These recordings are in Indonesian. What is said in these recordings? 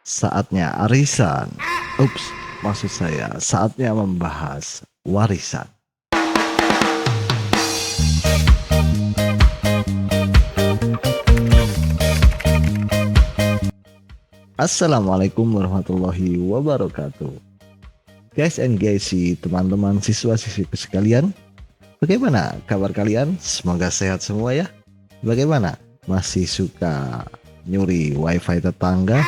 Saatnya arisan. Ups, maksud saya saatnya membahas warisan. Assalamualaikum warahmatullahi wabarakatuh. Guys and guysy, teman-teman siswa-siswiku sekalian, bagaimana kabar kalian? Semoga sehat semua ya. Bagaimana? Masih suka nyuri wifi tetangga?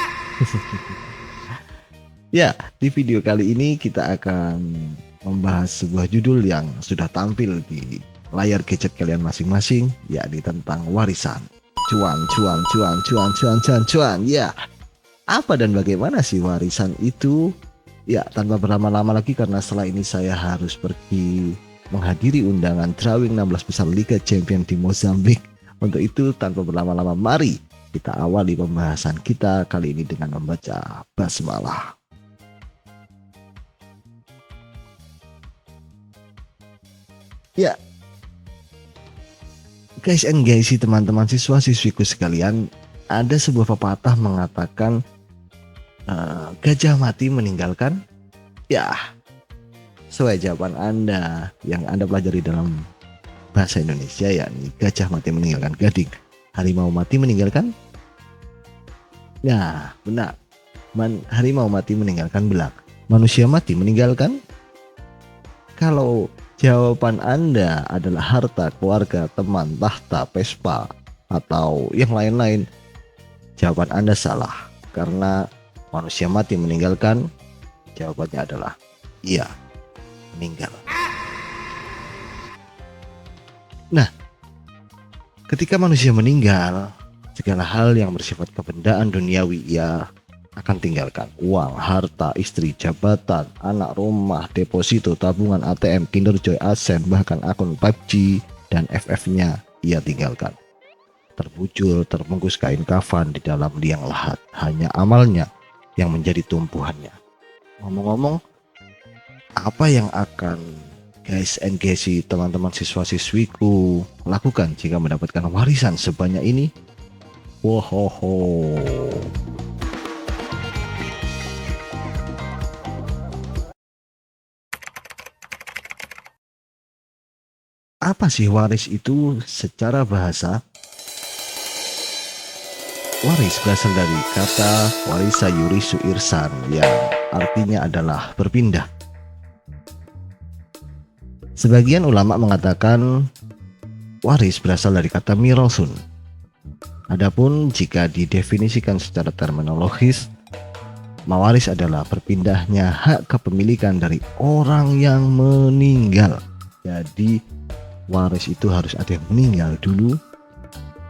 Ya, di video kali ini kita akan membahas sebuah judul yang sudah tampil di layar gadget kalian masing-masing, yakni tentang warisan. Cuan, cuan, cuan, cuan, cuan, cuan, cuan. Ya, apa dan bagaimana sih warisan itu? Ya, tanpa berlama-lama lagi karena setelah ini saya harus pergi menghadiri undangan drawing 16 besar Liga Champion di Mozambik. Untuk itu tanpa berlama-lama mari kita awali pembahasan kita kali ini dengan membaca basmalah. Ya, guys and guysy, teman-teman siswa-siswiku sekalian, ada sebuah pepatah mengatakan gajah mati meninggalkan. Ya, sesuai jawaban Anda yang Anda pelajari dalam bahasa Indonesia, yakni gajah mati meninggalkan gading, harimau mati meninggalkan. Ya, benar. Harimau mati meninggalkan belang, manusia mati meninggalkan. Kalau jawaban Anda adalah harta, keluarga, teman, tahta, Vespa, atau yang lain-lain, jawaban Anda salah. Karena manusia mati meninggalkan, jawabannya adalah iya, meninggal. Nah, ketika manusia meninggal, segala hal yang bersifat kebendaan duniawi ia akan tinggalkan. Uang, harta, istri, jabatan, anak, rumah, deposito, tabungan, ATM, Kinderjoy, Asen, bahkan akun PUBG dan FF-nya ia tinggalkan. Terbujur, terbungkus kain kafan di dalam liang lahat, hanya amalnya yang menjadi tumpuhannya. Ngomong-ngomong, apa yang akan guys and guysy, teman-teman siswa-siswiku lakukan jika mendapatkan warisan sebanyak ini? Wohoho. Apa sih waris itu secara bahasa? Waris berasal dari kata warisa yurisu irsan yang artinya adalah berpindah. Sebagian ulama mengatakan waris berasal dari kata mirosun. Adapun jika didefinisikan secara terminologis, mawaris adalah berpindahnya hak kepemilikan dari orang yang meninggal. Jadi waris itu harus ada yang meninggal dulu.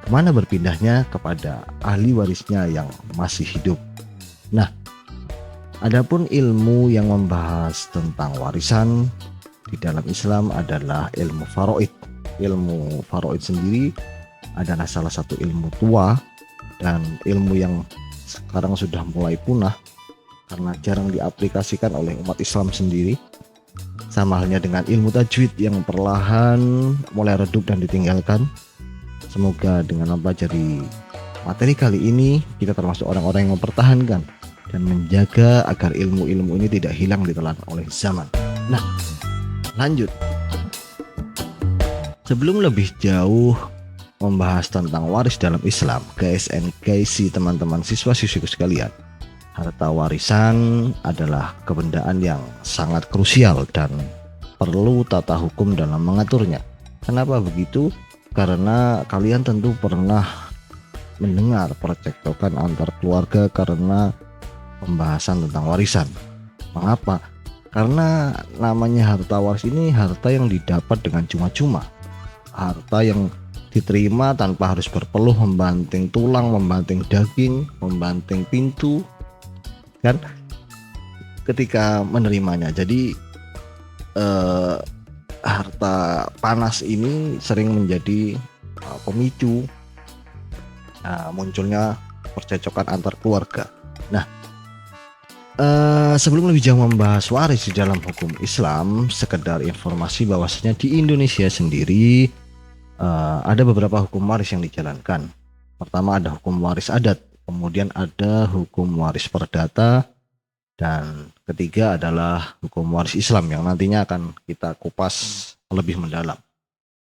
Kemana berpindahnya? Kepada ahli warisnya yang masih hidup. Nah, adapun ilmu yang membahas tentang warisan di dalam Islam adalah ilmu faraid. Ilmu faraid sendiri adalah salah satu ilmu tua dan ilmu yang sekarang sudah mulai punah karena jarang diaplikasikan oleh umat Islam sendiri. Sama halnya dengan ilmu tajwid yang perlahan mulai redup dan ditinggalkan. Semoga dengan mempelajari materi kali ini kita termasuk orang-orang yang mempertahankan dan menjaga agar ilmu-ilmu ini tidak hilang ditelan oleh zaman. Nah, lanjut. Sebelum lebih jauh membahas tentang waris dalam Islam, guys and guysy, teman-teman siswa-siswiku sekalian, harta warisan adalah kebendaan yang sangat krusial dan perlu tata hukum dalam mengaturnya. Kenapa begitu? Karena kalian tentu pernah mendengar percekcokan antar keluarga karena pembahasan tentang warisan. Mengapa? Karena namanya harta waris ini harta yang didapat dengan cuma-cuma, harta yang diterima tanpa harus berpeluh membanting tulang, membanting daging, membanting pintu, kan ketika menerimanya. Jadi harta panas ini sering menjadi pemicu munculnya percekcokan antar keluarga. Nah, sebelum lebih jauh membahas waris di dalam hukum Islam, sekedar informasi bahwasanya di Indonesia sendiri ada beberapa hukum waris yang dijalankan. Pertama ada hukum waris adat, kemudian ada hukum waris perdata, dan ketiga adalah hukum waris Islam yang nantinya akan kita kupas lebih mendalam.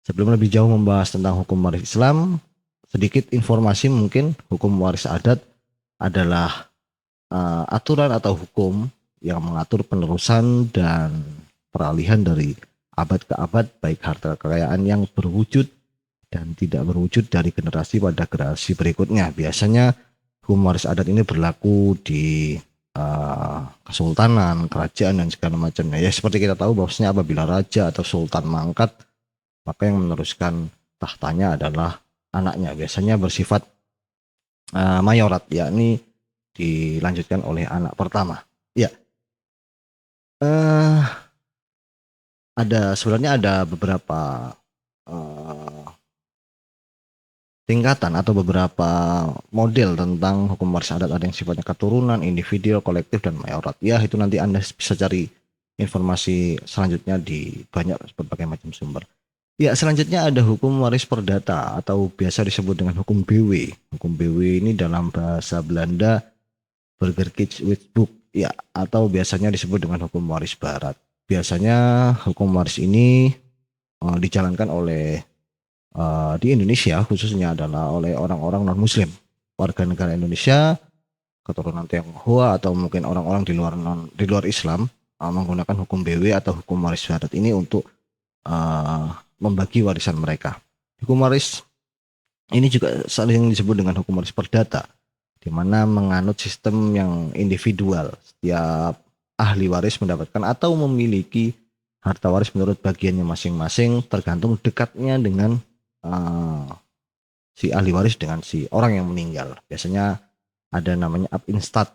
Sebelum lebih jauh membahas tentang hukum waris Islam, sedikit informasi mungkin. Hukum waris adat adalah aturan atau hukum yang mengatur penerusan dan peralihan dari abad ke abad, baik harta kekayaan yang berwujud dan tidak berwujud dari generasi pada generasi berikutnya. Biasanya hukum waris adat ini berlaku di kesultanan, kerajaan, dan segala macamnya. Ya seperti kita tahu bahwasanya apabila raja atau sultan mangkat, maka yang meneruskan tahtanya adalah anaknya. Biasanya bersifat mayorat, yakni dilanjutkan oleh anak pertama. Ya, sebenarnya ada beberapa tingkatan atau beberapa model tentang hukum waris adat. Ada yang sifatnya keturunan, individual, kolektif, dan mayorat. Ya, itu nanti Anda bisa cari informasi selanjutnya di banyak berbagai macam sumber. Ya, selanjutnya ada hukum waris perdata atau biasa disebut dengan hukum BW. Hukum BW ini dalam bahasa Belanda Burgerkietswetboek, ya, atau biasanya disebut dengan hukum waris barat. Biasanya hukum waris ini dijalankan oleh di Indonesia khususnya adalah oleh orang-orang non-Muslim, warga negara Indonesia, keturunan Tionghoa, atau mungkin orang-orang di luar Islam menggunakan hukum BW atau hukum waris barat ini untuk membagi warisan mereka. Hukum waris ini juga sering disebut dengan hukum waris perdata, di mana menganut sistem yang individual. Setiap ahli waris mendapatkan atau memiliki harta waris menurut bagiannya masing-masing, tergantung dekatnya dengan si ahli waris dengan si orang yang meninggal. Biasanya ada namanya ab instat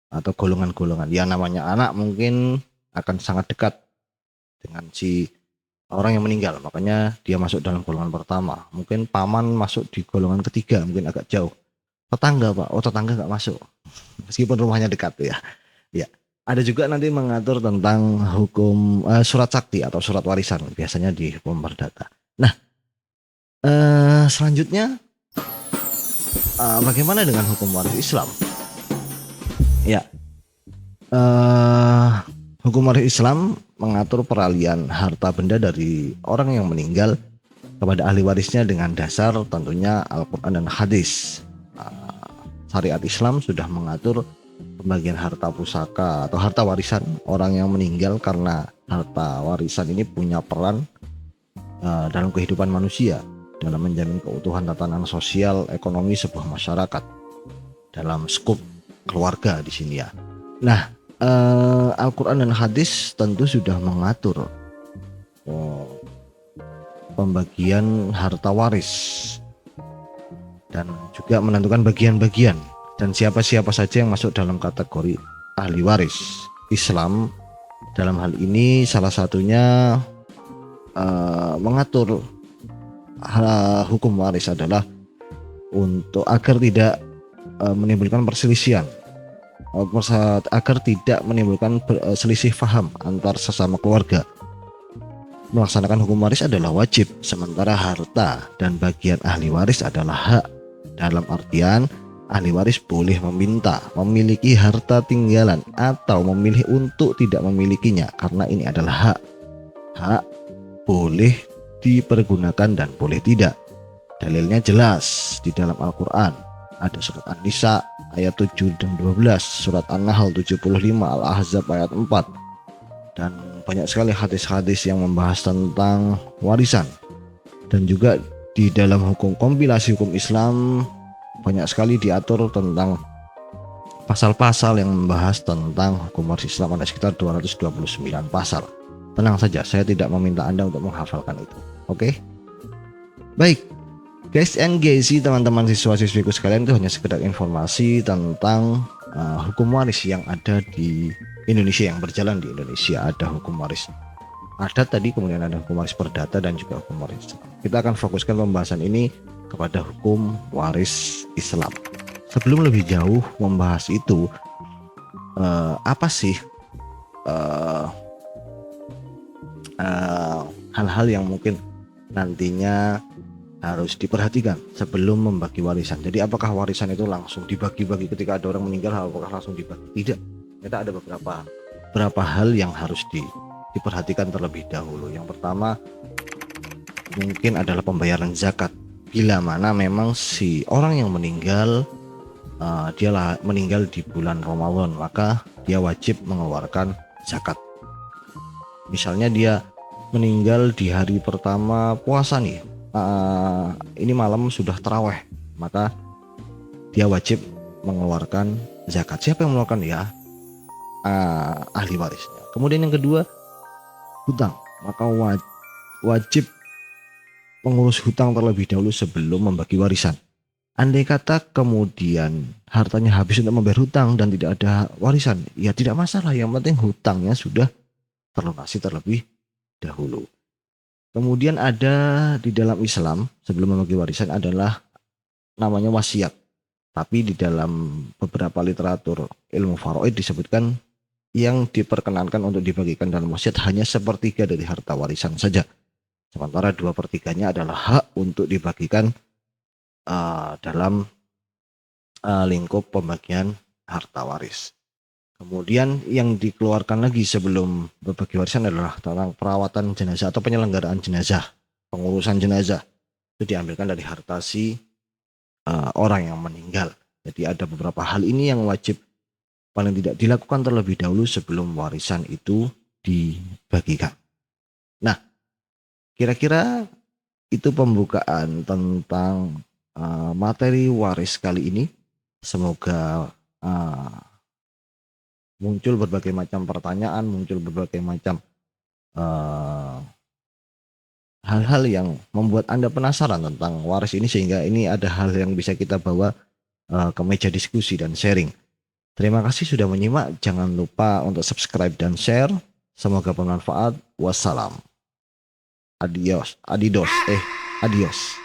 atau golongan-golongan. Ya, namanya anak mungkin akan sangat dekat dengan si orang yang meninggal, makanya dia masuk dalam golongan pertama. Mungkin paman masuk di golongan ketiga, mungkin agak jauh. Tetangga, Pak, oh tetangga nggak masuk, meskipun rumahnya dekat ya. Ya, ada juga nanti mengatur tentang hukum surat sakti atau surat warisan, biasanya di hukum perdata. Nah, selanjutnya bagaimana dengan hukum waris Islam? Ya, hukum waris Islam mengatur peralihan harta benda dari orang yang meninggal kepada ahli warisnya dengan dasar tentunya Al-Quran dan hadis. Syariat Islam sudah mengatur pembagian harta pusaka atau harta warisan orang yang meninggal, karena harta warisan ini punya peran dalam kehidupan manusia, dalam menjamin keutuhan tatanan sosial ekonomi sebuah masyarakat dalam skup keluarga di sini ya. Nah, Al-Quran dan hadis tentu sudah mengatur pembagian harta waris dan juga menentukan bagian-bagian dan siapa-siapa saja yang masuk dalam kategori ahli waris. Islam dalam hal ini salah satunya mengatur hukum waris adalah untuk agar tidak menimbulkan perselisihan, agar tidak menimbulkan selisih paham antar sesama keluarga. Melaksanakan hukum waris adalah wajib, sementara harta dan bagian ahli waris adalah hak. Dalam artian, ahli waris boleh meminta memiliki harta tinggalan atau memilih untuk tidak memilikinya, karena ini adalah hak. Hak boleh dipergunakan dan boleh tidak. Dalilnya jelas di dalam Al-Quran. Ada surat An-Nisa ayat 7 dan 12, surat An-Nahl 75, Al-Ahzab ayat 4. Dan banyak sekali hadis-hadis yang membahas tentang warisan. Dan juga di dalam hukum kompilasi hukum Islam banyak sekali diatur tentang pasal-pasal yang membahas tentang hukum waris Islam. Ada sekitar 229 pasal. Tenang saja, saya tidak meminta Anda untuk menghafalkan itu. Oke? Baik, guys and guys, teman-teman siswa-siswiku sekalian, itu hanya sekedar informasi tentang hukum waris yang ada di Indonesia, yang berjalan di Indonesia. Ada hukum waris adat tadi, kemudian ada hukum waris perdata dan juga hukum waris Islam. Kita akan fokuskan pembahasan ini kepada hukum waris Islam. Sebelum lebih jauh membahas itu, apa sih hal-hal yang mungkin nantinya harus diperhatikan sebelum membagi warisan. Jadi apakah warisan itu langsung dibagi-bagi ketika ada orang meninggal, apakah langsung dibagi? Tidak. Kita ada beberapa hal yang harus diperhatikan terlebih dahulu. Yang pertama mungkin adalah pembayaran zakat. Bila mana memang si orang yang meninggal dia meninggal di bulan Ramadan, maka dia wajib mengeluarkan zakat. Misalnya dia meninggal di hari pertama puasa nih, ini malam sudah taraweh, maka dia wajib mengeluarkan zakat. Siapa yang mengeluarkan? Ya ahli warisnya. Kemudian yang kedua, hutang, maka wajib mengurus hutang terlebih dahulu sebelum membagi warisan. Andai kata kemudian hartanya habis untuk membayar hutang dan tidak ada warisan, ya tidak masalah, yang penting hutangnya sudah terlunasi terlebih dahulu. Kemudian ada di dalam Islam sebelum membagi warisan adalah namanya wasiat. Tapi di dalam beberapa literatur ilmu faraid disebutkan yang diperkenankan untuk dibagikan dalam wasiat hanya sepertiga dari harta warisan saja. Sementara 2/3-nya adalah hak untuk dibagikan dalam lingkup pembagian harta waris. Kemudian yang dikeluarkan lagi sebelum berbagi warisan adalah tentang perawatan jenazah atau penyelenggaraan jenazah, pengurusan jenazah. Itu diambilkan dari harta si orang yang meninggal. Jadi ada beberapa hal ini yang wajib paling tidak dilakukan terlebih dahulu sebelum warisan itu dibagikan. Nah, kira-kira itu pembukaan tentang materi waris kali ini. Semoga muncul berbagai macam pertanyaan, muncul berbagai macam hal-hal yang membuat Anda penasaran tentang waris ini, sehingga ini ada hal yang bisa kita bawa ke meja diskusi dan sharing. Terima kasih sudah menyimak. Jangan lupa untuk subscribe dan share. Semoga bermanfaat. Wassalam. Adios. Adios. Adios.